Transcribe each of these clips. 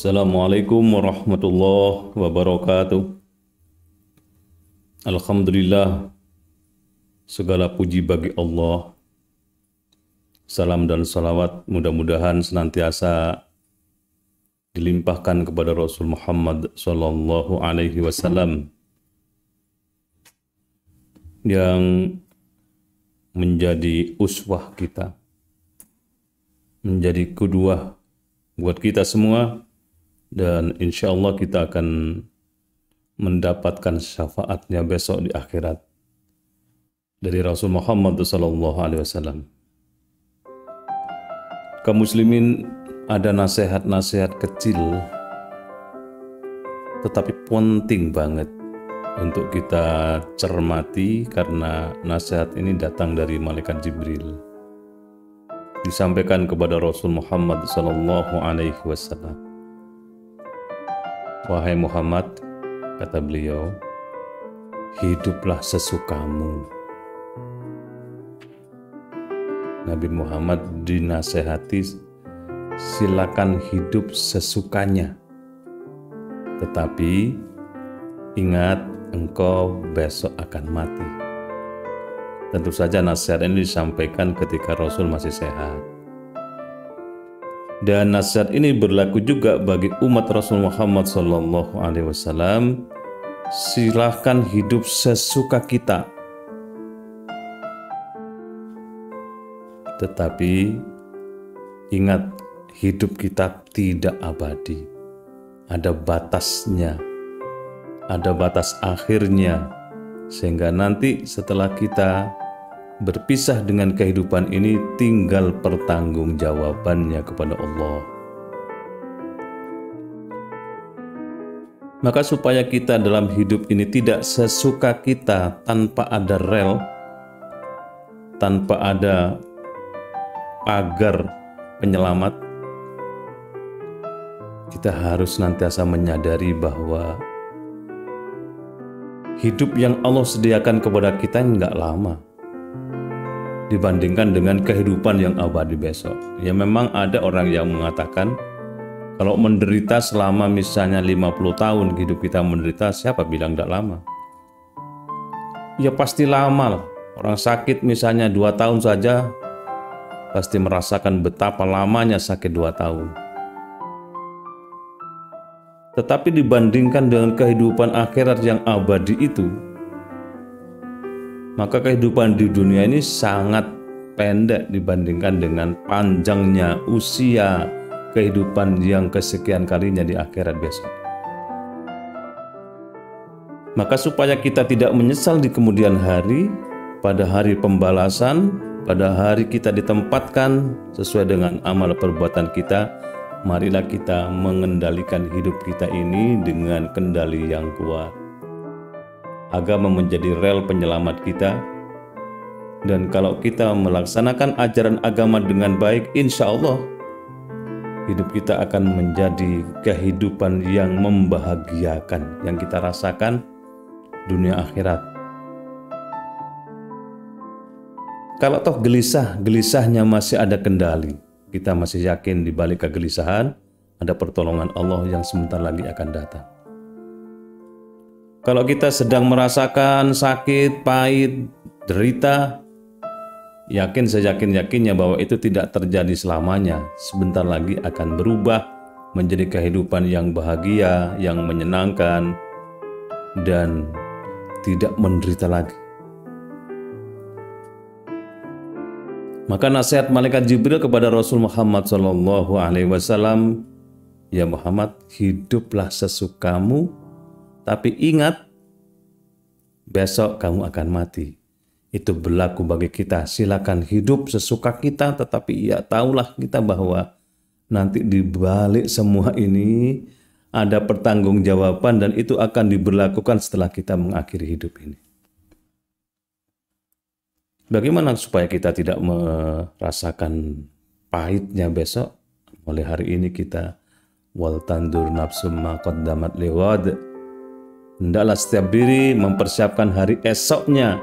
Assalamualaikum warahmatullahi wabarakatuh. Alhamdulillah, segala puji bagi Allah. Salam dan salawat mudah-mudahan senantiasa dilimpahkan kepada Rasul Muhammad sallallahu alaihi wasallam yang menjadi uswah kita, menjadi qudwah buat kita semua, dan insya Allah kita akan mendapatkan syafaatnya besok di akhirat dari Rasul Muhammad sallallahu alaihi wasallam. Kaum muslimin, ada nasihat-nasihat kecil tetapi penting banget untuk kita cermati, karena nasihat ini datang dari malaikat Jibril, disampaikan kepada Rasul Muhammad sallallahu alaihi wasallam. Wahai Muhammad, kata beliau, hiduplah sesukamu. Nabi Muhammad dinasehati, silakan hidup sesukanya, tetapi ingat, engkau besok akan mati. Tentu saja nasihat ini disampaikan ketika Rasul masih sehat. Dan nasihat ini berlaku juga bagi umat Rasul Muhammad sallallahu alaihi wasallam. Silahkan hidup sesuka kita, tetapi ingat, hidup kita tidak abadi. Ada batasnya, ada batas akhirnya, sehingga nanti setelah kita berpisah dengan kehidupan ini, tinggal pertanggungjawabannya kepada Allah. Maka supaya kita dalam hidup ini tidak sesuka kita, tanpa ada rel, tanpa ada pagar penyelamat, kita harus senantiasa menyadari bahwa hidup yang Allah sediakan kepada kita nggak lama dibandingkan dengan kehidupan yang abadi besok. Ya, memang ada orang yang mengatakan kalau menderita selama misalnya 50 tahun hidup kita menderita, siapa bilang tidak lama? Ya pasti lama lah. Orang sakit misalnya 2 tahun saja pasti merasakan betapa lamanya sakit 2 tahun. Tetapi dibandingkan dengan kehidupan akhirat yang abadi itu, maka kehidupan di dunia ini sangat pendek dibandingkan dengan panjangnya usia kehidupan yang kesekian kalinya di akhirat besok. Maka supaya kita tidak menyesal di kemudian hari, pada hari pembalasan, pada hari kita ditempatkan sesuai dengan amal perbuatan kita, marilah kita mengendalikan hidup kita ini dengan kendali yang kuat. Agama menjadi rel penyelamat kita, dan kalau kita melaksanakan ajaran agama dengan baik, insya Allah hidup kita akan menjadi kehidupan yang membahagiakan, yang kita rasakan dunia akhirat. Kalau toh gelisahnya masih ada kendali, kita masih yakin di balik kegelisahan ada pertolongan Allah yang sebentar lagi akan datang. Kalau kita sedang merasakan sakit, pahit, derita, seyakin-yakinnya bahwa itu tidak terjadi selamanya. Sebentar lagi akan berubah menjadi kehidupan yang bahagia, yang menyenangkan, dan tidak menderita lagi. Maka nasihat malaikat Jibril kepada Rasul Muhammad sallallahu alaihi wasallam, ya Muhammad, hiduplah sesukamu, tapi ingat, besok kamu akan mati. Itu berlaku bagi kita. Silakan hidup sesuka kita, tetapi ya taulah kita bahwa nanti di balik semua ini ada pertanggungjawaban, dan itu akan diberlakukan setelah kita mengakhiri hidup ini. Bagaimana supaya kita tidak merasakan pahitnya besok? Mulai hari ini kita wal tandur nafsum ma qaddamat lighad. Hendaklah setiap diri mempersiapkan hari esoknya.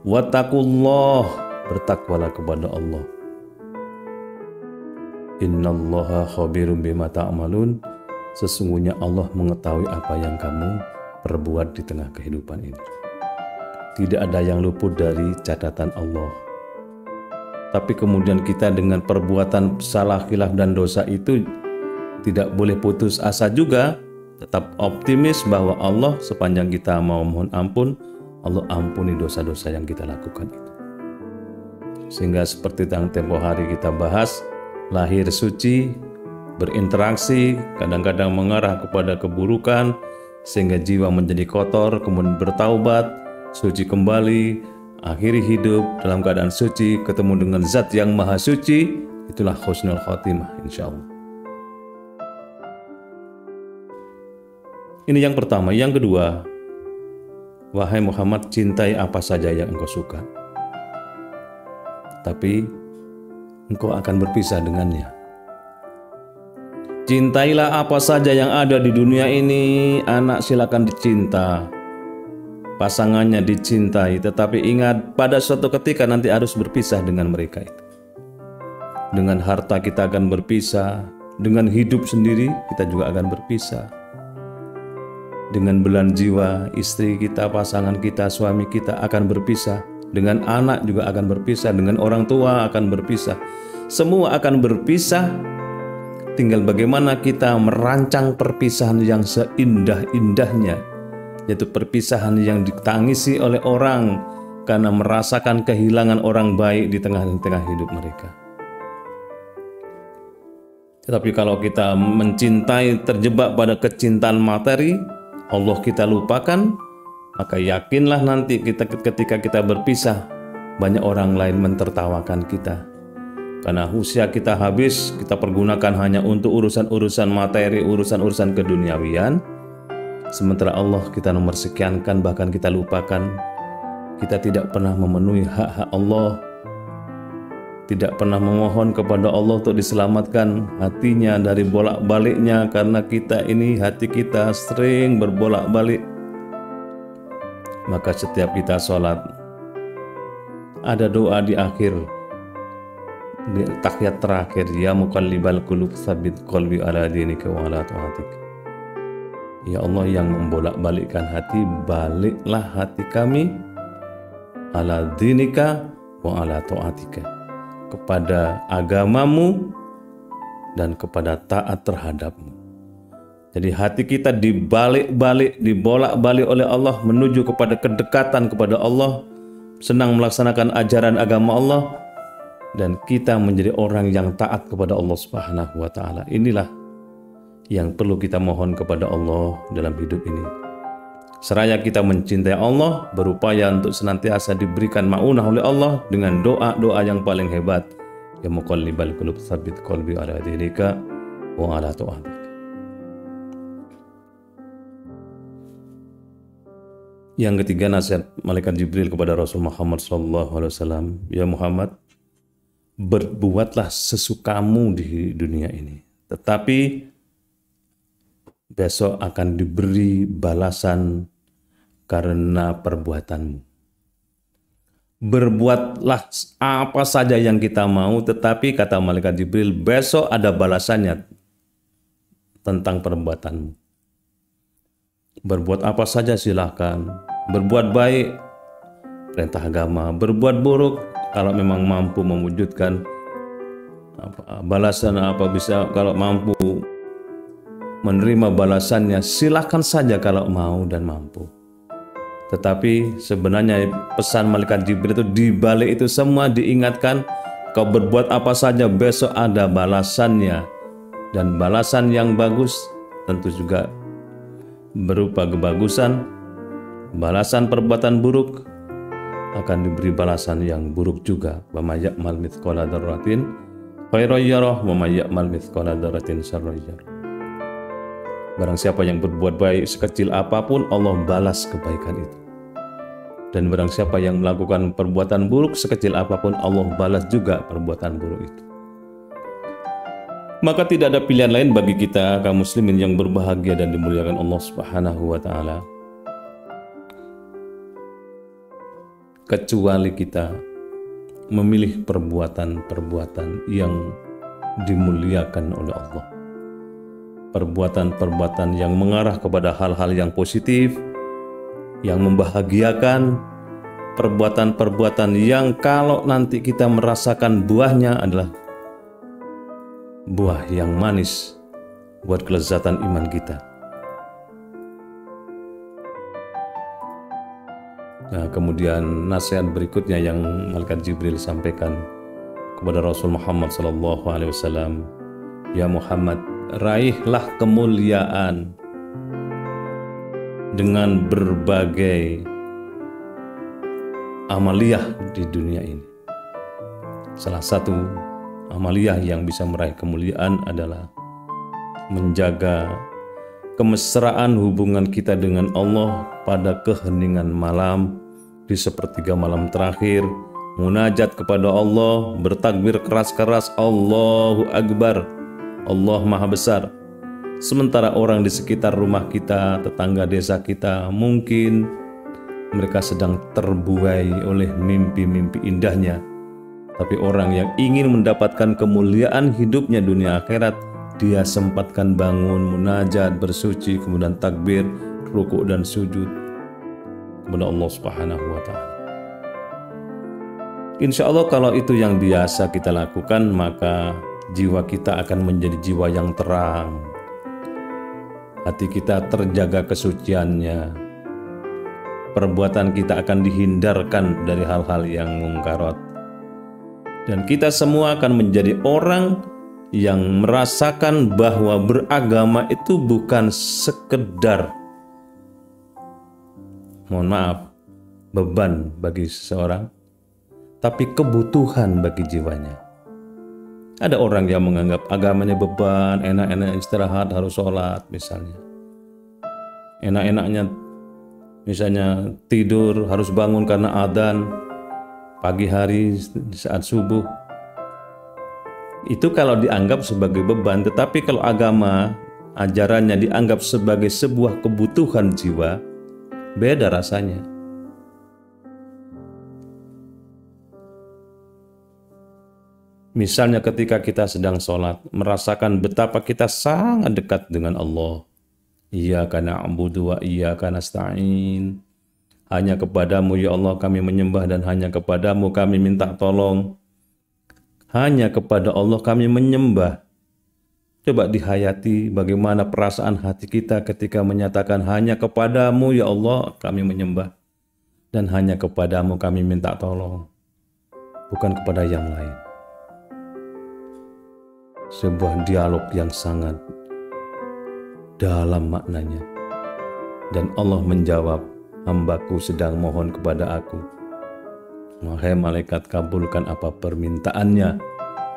Wattaqullah, bertakwalah kepada Allah. Innallaha khabirum bima ta'malun. sesungguhnya Allah mengetahui apa yang kamu perbuat di tengah kehidupan ini. Tidak ada yang luput dari catatan Allah. Tapi kemudian kita dengan perbuatan salah, khilaf dan dosa itu tidak boleh putus asa juga. Tetap optimis bahwa Allah sepanjang kita mau mohon ampun, Allah ampuni dosa-dosa yang kita lakukan itu. Sehingga seperti yang tempo hari kita bahas, lahir suci, berinteraksi, kadang-kadang mengarah kepada keburukan, sehingga jiwa menjadi kotor, kemudian bertaubat, suci kembali, akhiri hidup dalam keadaan suci, ketemu dengan zat yang maha suci. Itulah husnul khotimah insya Allah. Ini yang pertama. Yang kedua, wahai Muhammad, cintai apa saja yang engkau suka, tapi engkau akan berpisah dengannya. Cintailah apa saja yang ada di dunia ini. Anak silakan dicinta, pasangannya dicintai, tetapi ingat pada suatu ketika nanti harus berpisah dengan mereka itu. Dengan harta kita akan berpisah, dengan hidup sendiri kita juga akan berpisah. Dengan belahan jiwa, istri kita, pasangan kita, suami kita akan berpisah. Dengan anak juga akan berpisah, dengan orang tua akan berpisah. Semua akan berpisah. Tinggal bagaimana kita merancang perpisahan yang seindah-indahnya, yaitu perpisahan yang ditangisi oleh orang karena merasakan kehilangan orang baik di tengah-tengah hidup mereka. Tetapi kalau kita mencintai, terjebak pada kecintaan materi, Allah kita lupakan, maka yakinlah nanti ketika kita berpisah, banyak orang lain mentertawakan kita. Karena usia kita habis, kita pergunakan hanya untuk urusan-urusan materi, urusan-urusan keduniawian. Sementara Allah kita nomor sekiankan, bahkan kita lupakan. Kita tidak pernah memenuhi hak-hak Allah, tidak pernah memohon kepada Allah untuk diselamatkan hatinya dari bolak-baliknya, karena kita ini hati kita sering berbolak-balik. Maka setiap kita sholat, ada doa di akhir, di tahiyat terakhir, ya muqallibal qulub tsabbit qalbi ala dinika wa ala ta'atik. Ya Allah yang membolak-balikkan hati, baliklah hati kami ala dinika wa ala ta'atika, kepada agamamu dan kepada taat terhadapmu. Jadi hati kita dibalik-balik, dibolak-balik oleh Allah menuju kepada kedekatan kepada Allah, senang melaksanakan ajaran agama Allah, dan kita menjadi orang yang taat kepada Allah Subhanahu wa Ta'ala. Inilah yang perlu kita mohon kepada Allah dalam hidup ini. Seraya kita mencintai Allah, berupaya untuk senantiasa diberikan ma'unah oleh Allah dengan doa-doa yang paling hebat. Ya muqallibal qulub tsabbit qalbi ala dinika wa ala ta'atik. Yang ketiga, nasihat malaikat Jibril kepada Rasul Muhammad SAW. Ya Muhammad, berbuatlah sesukamu di dunia ini, tetapi besok akan diberi balasan karena perbuatanmu. Berbuatlah apa saja yang kita mau, tetapi kata malaikat Jibril, besok ada balasannya tentang perbuatanmu. Berbuat apa saja silahkan, berbuat baik, perintah agama, berbuat buruk, kalau memang mampu mewujudkan balasan apa bisa, kalau mampu menerima balasannya, silahkan saja kalau mau dan mampu. Tetapi sebenarnya pesan malaikat Jibril itu, di balik itu semua diingatkan, kau berbuat apa saja besok ada balasannya, dan balasan yang bagus tentu juga berupa kebagusan. Balasan perbuatan buruk akan diberi balasan yang buruk juga. Wa may ya'mal mithqala dzarratin khairan yarah wa may ya'mal mithqala dzarratin syarran yarah. Barang siapa yang berbuat baik sekecil apapun, Allah balas kebaikan itu. Dan barang siapa yang melakukan perbuatan buruk sekecil apapun, Allah balas juga perbuatan buruk itu. Maka tidak ada pilihan lain bagi kita kaum muslimin yang berbahagia dan dimuliakan Allah Subhanahu wa Ta'ala, kecuali kita memilih perbuatan-perbuatan yang dimuliakan oleh Allah. perbuatan-perbuatan yang mengarah kepada hal-hal yang positif, yang membahagiakan, perbuatan-perbuatan yang kalau nanti kita merasakan buahnya adalah buah yang manis buat kelezatan iman kita. Nah, kemudian nasihat berikutnya yang malaikat Jibril sampaikan kepada Rasul Muhammad SAW, ya Muhammad, raihlah kemuliaan dengan berbagai amaliyah di dunia ini. Salah satu amaliyah yang bisa meraih kemuliaan adalah menjaga kemesraan hubungan kita dengan Allah pada keheningan malam, di sepertiga malam terakhir, munajat kepada Allah, bertakbir keras-keras, Allahu Akbar, Allah Maha Besar. Sementara orang di sekitar rumah kita, tetangga desa kita, mungkin mereka sedang terbuai oleh mimpi-mimpi indahnya. Tapi orang yang ingin mendapatkan kemuliaan hidupnya dunia akhirat, dia sempatkan bangun, munajat, bersuci, kemudian takbir, rukuk dan sujud kepada Allah Subhanahu wa Ta'ala. Insya Allah kalau itu yang biasa kita lakukan, maka jiwa kita akan menjadi jiwa yang terang. Hati kita terjaga kesuciannya. Perbuatan kita akan dihindarkan dari hal-hal yang mungkarat. Dan kita semua akan menjadi orang yang merasakan bahwa beragama itu bukan sekedar, mohon maaf, beban bagi seseorang, tapi kebutuhan bagi jiwanya. Ada orang yang menganggap agamanya beban, enak-enak istirahat, harus sholat misalnya. Enak-enaknya misalnya tidur, harus bangun karena adzan pagi hari saat subuh. Itu kalau dianggap sebagai beban, tetapi kalau agama ajarannya dianggap sebagai sebuah kebutuhan jiwa, beda rasanya. Misalnya ketika kita sedang sholat, merasakan betapa kita sangat dekat dengan Allah. Iyyaka na'budu wa iyyaka nasta'in. Hanya kepadamu ya Allah kami menyembah dan hanya kepadamu kami minta tolong. Hanya kepada Allah kami menyembah. Coba dihayati bagaimana perasaan hati kita ketika menyatakan hanya kepadamu ya Allah kami menyembah dan hanya kepadamu kami minta tolong, bukan kepada yang lain. Sebuah dialog yang sangat dalam maknanya. Dan Allah menjawab, hambaku sedang mohon kepada aku. Wahai malaikat, kabulkan apa permintaannya.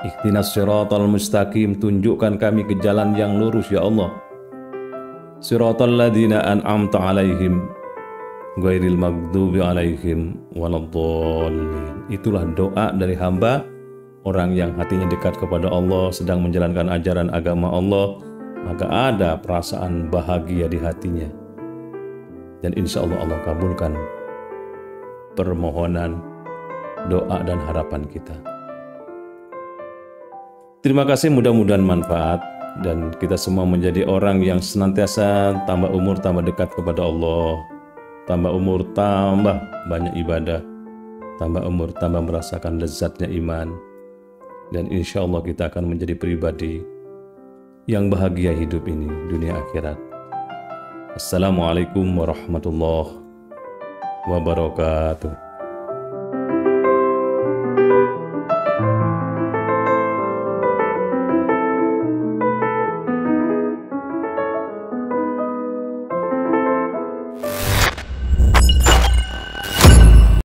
Ihdinas siratal mustaqim, tunjukkan kami ke jalan yang lurus ya Allah. Siratal ladzina an'amta alaihim ghairil maghdubi alaihim waladdallin. Itulah doa dari hamba, orang yang hatinya dekat kepada Allah, sedang menjalankan ajaran agama Allah, maka ada perasaan bahagia di hatinya. Dan insya Allah Allah kabulkan permohonan, doa dan harapan kita. Terima kasih, mudah-mudahan manfaat dan kita semua menjadi orang yang senantiasa tambah umur, tambah dekat kepada Allah, tambah umur, tambah banyak ibadah, tambah umur, tambah merasakan lezatnya iman, dan insya Allah kita akan menjadi pribadi yang bahagia hidup ini, dunia akhirat. Assalamualaikum warahmatullahi wabarakatuh.